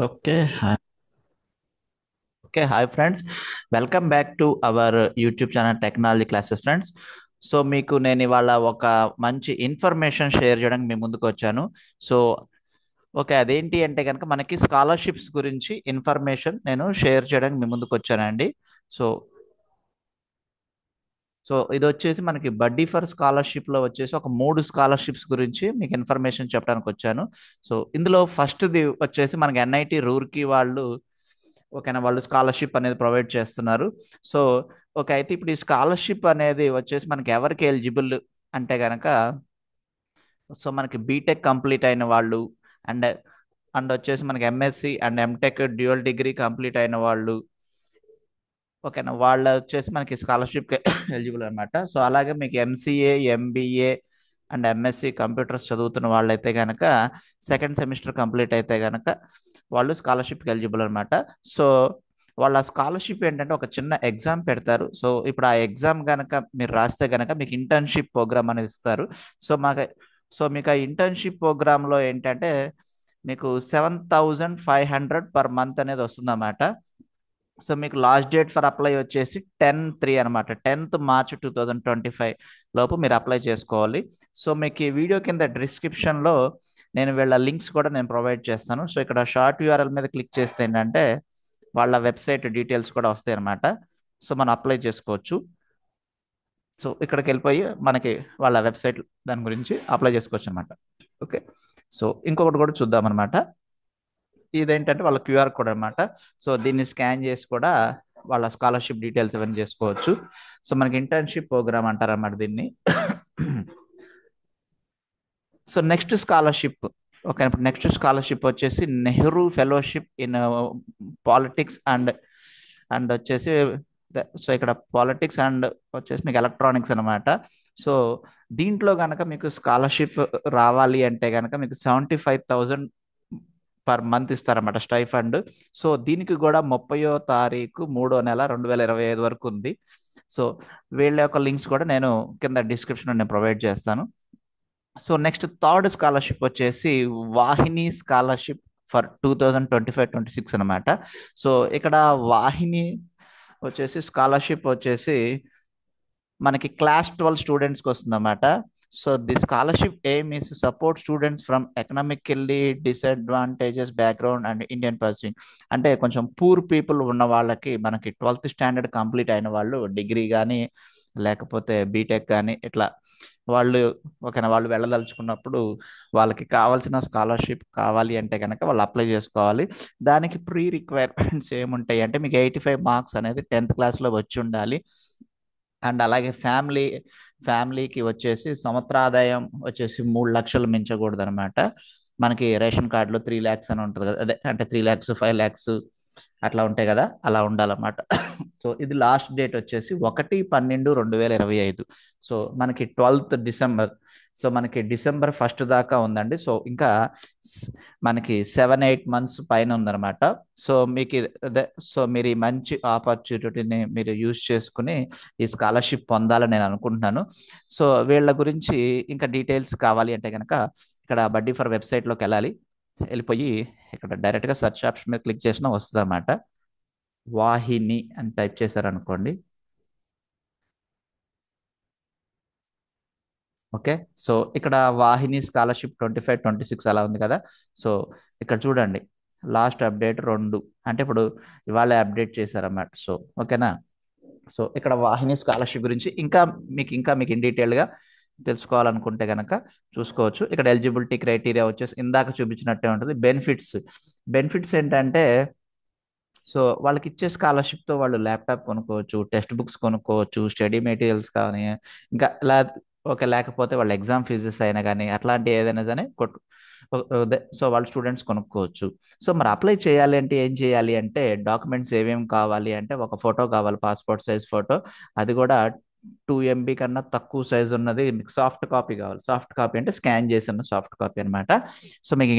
Okay, hi. Okay, hi friends. Welcome back to our YouTube channel Technology Classes friends. So మీకు నేను ఇవాళ ఒక మంచి ఇన్ఫర్మేషన్ షేర్ చేయడానికి మీ ముందుకు వచ్చాను. సో ఓకే, అదేంటి అంటే కనుక మనకి స్కాలర్షిప్స్ గురించి ఇన్ఫర్మేషన్ నేను షేర్ చేయడానికి మీ ముందుకు వచ్చానండి. సో సో ఇది వచ్చేసి మనకి బడ్డీ ఫర్ స్కాలర్షిప్ లో వచ్చేసి ఒక 3 స్కాలర్షిప్స్ గురించి మీకు ఇన్ఫర్మేషన్ చెప్పడానికి వచ్చాను. సో ఇందులో ఫస్ట్ది వచ్చేసి మనకి ఎన్ఐటి రూర్కీ వాళ్ళు ఓకేనా, వాళ్ళు స్కాలర్షిప్ అనేది ప్రొవైడ్ చేస్తున్నారు. సో ఓకే, అయితే ఇప్పుడు ఈ స్కాలర్షిప్ అనేది వచ్చేసి మనకి ఎవరికి ఎలిజిబుల్ అంటే గనక, సో మనకి బీటెక్ కంప్లీట్ అయిన వాళ్ళు అండ్ అండ్ వచ్చేసి మనకి MSc and MTech dual degree complete అయిన వాళ్ళు ఓకేనా, వాళ్ళు వచ్చేసి మనకి స్కాలర్షిప్ ఎలిజిబుల్ అనమాట. సో అలాగే మీకు MCA MBA and MSc computers చదువుతున్న వాళ్ళైతే కనుక సెకండ్ సెమిస్టర్ కంప్లీట్ అయితే కనుక వాళ్ళు స్కాలర్షిప్కి ఎలిజిబుల్ అనమాట. సో వాళ్ళ స్కాలర్షిప్ ఏంటంటే ఒక చిన్న ఎగ్జామ్ పెడతారు. సో ఇప్పుడు ఆ ఎగ్జామ్ కనుక మీరు రాస్తే కనుక మీకు ఇంటర్న్షిప్ ప్రోగ్రామ్ అనేది ఇస్తారు. సో మాకు సో మీకు ఆ ఇంటర్న్షిప్ ప్రోగ్రాంలో ఏంటంటే మీకు 7,500 పర్ మంత్ అనేది వస్తుందన్నమాట. సో మీకు లాస్ట్ డేట్ ఫర్ అప్లై వచ్చేసి 10/3 అనమాట. 10th మార్చ్ 2025 లోపు మీరు అప్లై చేసుకోవాలి. సో మీకు ఈ వీడియో కింద డిస్క్రిప్షన్లో నేను వీళ్ళ లింక్స్ కూడా నేను ప్రొవైడ్ చేస్తాను. సో ఇక్కడ షార్ట్ యూఆర్ఎల్ మీద క్లిక్ చేస్తే ఏంటంటే వాళ్ళ వెబ్సైట్ డీటెయిల్స్ కూడా వస్తాయి అనమాట. సో మనం అప్లై చేసుకోవచ్చు. సో ఇక్కడికి వెళ్ళిపోయి మనకి వాళ్ళ వెబ్సైట్ దాని గురించి అప్లై చేసుకోవచ్చు అనమాట. ఓకే, సో ఇంకొకటి కూడా చూద్దాం అనమాట. ఇదేంటంటే వాళ్ళ క్యూఆర్ కోడ్ అనమాట. సో దీన్ని స్కాన్ చేసి కూడా వాళ్ళ స్కాలర్షిప్ డీటెయిల్స్ ఇవన్నీ చేసుకోవచ్చు. సో మనకి ఇంటర్న్షిప్ ప్రోగ్రామ్ అంటారు అన్నమాట దీన్ని. సో నెక్స్ట్ స్కాలర్షిప్ ఓకే, ఇప్పుడు నెక్స్ట్ స్కాలర్షిప్ వచ్చేసి Nehru fellowship in politics and and వచ్చేసి సో ఇక్కడ పాలిటిక్స్ అండ్ వచ్చేసి మీకు ఎలక్ట్రానిక్స్ అనమాట. సో దీంట్లో కనుక మీకు స్కాలర్షిప్ రావాలి అంటే కనుక మీకు 75,000 పర్ మంత్ ఇస్తారన్నమాట స్టైఫండ్. సో దీనికి కూడా 30వ తారీఖు 3వ నెల 2025 వరకు ఉంది. సో వీళ్ళ యొక్క లింక్స్ కూడా నేను కింద డిస్క్రిప్షన్లో నేను ప్రొవైడ్ చేస్తాను. సో నెక్స్ట్ థర్డ్ స్కాలర్షిప్ వచ్చేసి వాహిని స్కాలర్షిప్ ఫర్ 2025-26 అనమాట. సో ఇక్కడ వాహిని వచ్చేసి స్కాలర్షిప్ వచ్చేసి మనకి క్లాస్ 12 స్టూడెంట్స్కి వస్తుంది అన్నమాట. So the scholarship aim is support students from economically disadvantages background and Indian pursuing. అంటే కొంచెం పూర్ పీపుల్ ఉన్న వాళ్ళకి మనకి 12th స్టాండర్డ్ కంప్లీట్ అయిన వాళ్ళు డిగ్రీ కానీ లేకపోతే బీటెక్ కానీ ఇట్లా వాళ్ళు ఓకేనా, వాళ్ళు వెళ్ళదలుచుకున్నప్పుడు వాళ్ళకి కావాల్సిన స్కాలర్షిప్ కావాలి అంటే కనుక వాళ్ళు అప్లై చేసుకోవాలి. దానికి ప్రీ రిక్వైర్మెంట్స్ ఏముంటాయి అంటే మీకు 85 మార్క్స్ అనేది 10th క్లాస్లో వచ్చి ఉండాలి. అండ్ అలాగే ఫ్యామిలీకి వచ్చేసి సంవత్సర ఆదాయం వచ్చేసి 3 లక్షలు మించకూడదు అనమాట. మనకి రేషన్ కార్డులో 3 lakhs అని ఉంటుంది కదా, అదే అంటే 3 lakhs 5 lakhs అట్లా ఉంటాయి కదా, అలా ఉండాలన్నమాట. సో ఇది లాస్ట్ డేట్ వచ్చేసి 1/12/2025. సో మనకి 12th డిసెంబర్. సో మనకి డిసెంబర్ 1 దాకా ఉందండి. సో ఇంకా స్- మనకి 7-8 months పైన ఉందన్నమాట. సో మీకు అదే సో మీరు ఈ మంచి ఆపర్చునిటీని మీరు యూజ్ చేసుకుని ఈ స్కాలర్షిప్ పొందాలని నేను అనుకుంటున్నాను. సో వీళ్ళ గురించి ఇంకా డీటెయిల్స్ కావాలి అంటే కనుక ఇక్కడ బడ్డీ ఫర్ వెబ్సైట్లోకి వెళ్ళిపోయి ఇక్కడ డైరెక్ట్గా సెర్చ్ ఆప్షన్ మీద క్లిక్ చేసినా వస్తుంది అన్నమాట. వాహిని అని టైప్ చేశారనుకోండి. ఓకే, సో ఇక్కడ వాహిని స్కాలర్షిప్ 25-26 అలా ఉంది కదా. సో ఇక్కడ చూడండి, లాస్ట్ అప్డేట్ 2 అంటే ఇప్పుడు ఇవాళ అప్డేట్ చేశారన్నమాట. సో ఓకేనా, సో ఇక్కడ వాహిని స్కాలర్షిప్ గురించి ఇంకా మీకు ఇన్ డీటెయిల్గా తెలుసుకోవాలనుకుంటే కనుక చూసుకోవచ్చు. ఇక్కడ ఎలిజిబిలిటీ క్రైటీరియా వచ్చేసి ఇందాక చూపించినట్టే ఉంటుంది. బెనిఫిట్స్ ఏంటంటే సో వాళ్ళకి ఇచ్చే స్కాలర్షిప్తో వాళ్ళు ల్యాప్టాప్ కొనుక్కోవచ్చు, టెక్స్ట్ బుక్స్ కొనుక్కోవచ్చు, స్టడీ మెటీరియల్స్ కానీ ఇంకా ఓకే, లేకపోతే వాళ్ళ ఎగ్జామ్ ఫీజెస్ అయినా కానీ అట్లాంటి ఏదైనా కానీ సో వాళ్ళ స్టూడెంట్స్ కొనుక్కోవచ్చు. సో మరి అప్లై చేయాలి అంటే ఏం చేయాలి అంటే డాక్యుమెంట్స్ ఏమేమి కావాలి అంటే ఒక ఫోటో కావాలి, పాస్పోర్ట్ సైజ్ ఫోటో. అది కూడా 2 MB కన్నా తక్కువ సైజ్ ఉన్నది. మీకు సాఫ్ట్ కాపీ కావాలి. సాఫ్ట్ కాపీ అంటే స్కాన్ చేసిన సాఫ్ట్ కాపీ అనమాట. సో మీకు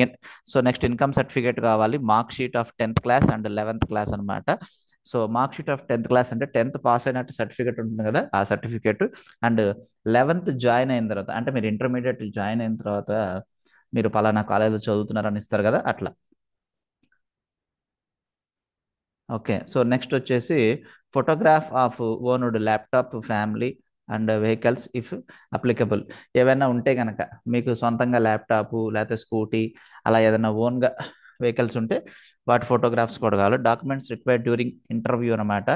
సో నెక్స్ట్ ఇన్కమ్ సర్టిఫికేట్ కావాలి, mark sheet of 10th class and 11th class అనమాట. So mark sheet of 10th class అంటే 10th పాస్ అయినట్టు సర్టిఫికేట్ ఉంటుంది కదా, ఆ సర్టిఫికేట్. అండ్ 11th జాయిన్ అయిన తర్వాత అంటే మీరు ఇంటర్మీడియట్ జాయిన్ అయిన తర్వాత మీరు పలానా కాలేజీలో చదువుతున్నారని ఇస్తారు కదా, అట్లా. ఓకే. సో నెక్స్ట్ వచ్చేసి photograph of owned laptop, family and vehicles if applicable. ఏవైనా ఉంటే కనుక మీకు సొంతంగా ల్యాప్టాప్ లేకపోతే స్కూటీ అలా ఏదైనా ఓన్గా వెహికల్స్ ఉంటే వాటి ఫోటోగ్రాఫ్స్ కూడా కావాలి. డాక్యుమెంట్స్ రిక్వైర్డ్ డ్యూరింగ్ ఇంటర్వ్యూ అనమాట.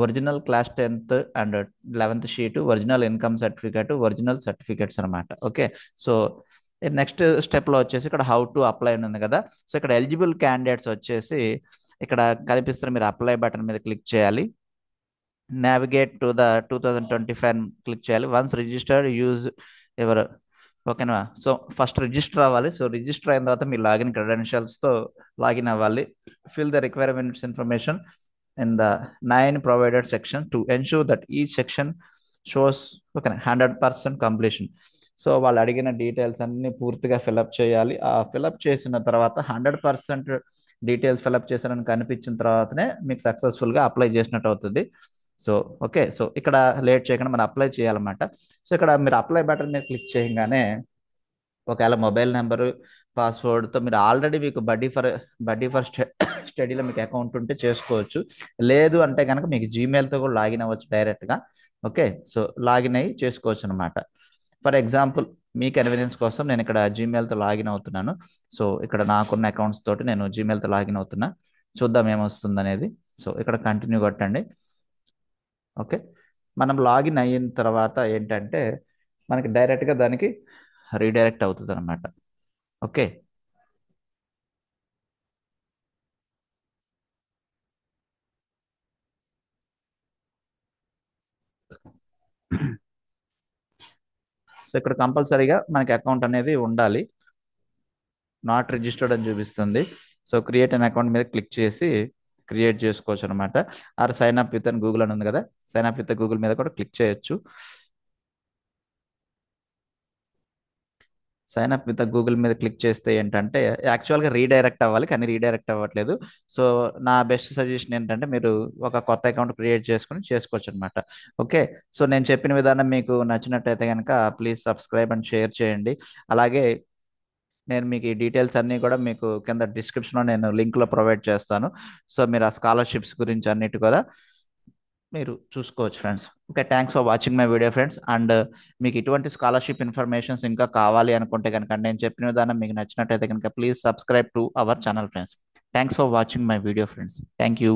Original class 10th and 11th sheet, original income certificate, original certificates అనమాట. ఓకే. సో నెక్స్ట్ స్టెప్లో వచ్చేసి ఇక్కడ హౌ టు అప్లై అని ఉంది కదా. సో ఇక్కడ ఎలిజిబుల్ క్యాండిడేట్స్ వచ్చేసి ఇక్కడ కనిపిస్తున్న మీరు అప్లై బటన్ మీద క్లిక్ చేయాలి. నావిగేట్ టు ద 2025 క్లిక్ చేయాలి. వన్స్ రిజిస్టర్డ్ యూజ్ ఎవరు. ఓకేనా. సో ఫస్ట్ రిజిస్టర్ అవ్వాలి. సో రిజిస్టర్ అయిన తర్వాత మీ లాగిన్ క్రెడెన్షియల్స్తో లాగిన్ అవ్వాలి. Fill the requirements information in the 9 provided section to ensure that each section shows okay 100% completion. So వాళ్ళు అడిగిన details అన్ని పూర్తిగా ఫిలప్ చేయాలి. ఆ ఫిలప్ చేసిన తర్వాత 100% డీటెయిల్స్ ఫిలప్ చేశారని కనిపించిన తర్వాతనే మీకు సక్సెస్ఫుల్గా అప్లై చేసినట్టు అవుతుంది. So okay. సో ఇక్కడ లేట్ చేయకుండా మనం అప్లై చేయాలన్నమాట. సో ఇక్కడ మీరు అప్లై బటన్ మీద క్లిక్ చేయగానే ఒకవేళ మొబైల్ నెంబరు పాస్వర్డ్తో మీరు ఆల్రెడీ మీకు బడ్డీ ఫర్ స్టడీలో మీకు అకౌంట్ ఉంటే చేసుకోవచ్చు. లేదు అంటే కనుక మీకు జీమెయిల్తో కూడా లాగిన్ అవ్వచ్చు డైరెక్ట్గా. ఓకే. సో లాగిన్ అయ్యి చేసుకోవచ్చు అనమాట. ఫర్ ఎగ్జాంపుల్ మీ కన్వీనియన్స్ కోసం నేను ఇక్కడ జీమెయిల్తో లాగిన్ అవుతున్నాను. సో ఇక్కడ నాకున్న అకౌంట్స్ తోటి నేను జీమెయిల్తో లాగిన్ అవుతున్నా. చూద్దాం ఏమొస్తుంది అనేది. సో ఇక్కడ కంటిన్యూ కొట్టండి. ఓకే. మనం లాగిన్ అయిన తర్వాత ఏంటంటే మనకి డైరెక్ట్గా దానికి రీడైరెక్ట్ అవుతుంది అనమాట. ఓకే. సో ఇక్కడ కంపల్సరీగా మనకి అకౌంట్ అనేది ఉండాలి. నాట్ రిజిస్టర్డ్ అని చూపిస్తుంది. సో క్రియేట్ అన్ అకౌంట్ మీద క్లిక్ చేసి క్రియేట్ చేసుకోవచ్చు అనమాట. ఆర్ సైన్ అప్ విత్ అని గూగుల్ అని ఉంది కదా, సైన్ అప్ విత్ గూగుల్ మీద కూడా క్లిక్ చేయొచ్చు. సైన్ అప్ విత్ గూగుల్ మీద క్లిక్ చేస్తే ఏంటంటే యాక్చువల్గా రీడైరెక్ట్ అవ్వాలి, కానీ రీడైరెక్ట్ అవ్వట్లేదు. సో నా బెస్ట్ సజెషన్ ఏంటంటే మీరు ఒక కొత్త అకౌంట్ క్రియేట్ చేసుకుని చేసుకోవచ్చు అనమాట. ఓకే. సో నేను చెప్పిన విధానం మీకు నచ్చినట్టయితే కనుక ప్లీజ్ సబ్స్క్రైబ్ అండ్ షేర్ చేయండి. అలాగే నేను మీకు ఈ డీటెయిల్స్ అన్నీ కూడా మీకు కింద డిస్క్రిప్షన్లో నేను లింక్లో ప్రొవైడ్ చేస్తాను. సో మీరు ఆ స్కాలర్షిప్స్ గురించి అన్నిటి కూడా మీరు చూసుకోవచ్చు friends. Okay. Thanks for watching my video friends. And మీకు ఇటువంటి స్కాలర్షిప్ ఇన్ఫర్మేషన్స్ ఇంకా కావాలి అనుకుంటే కనుక నేను చెప్పిన విధానం మీకు నచ్చినట్టయితే కనుక please subscribe to our channel friends. Thanks for watching my video friends. Thank you.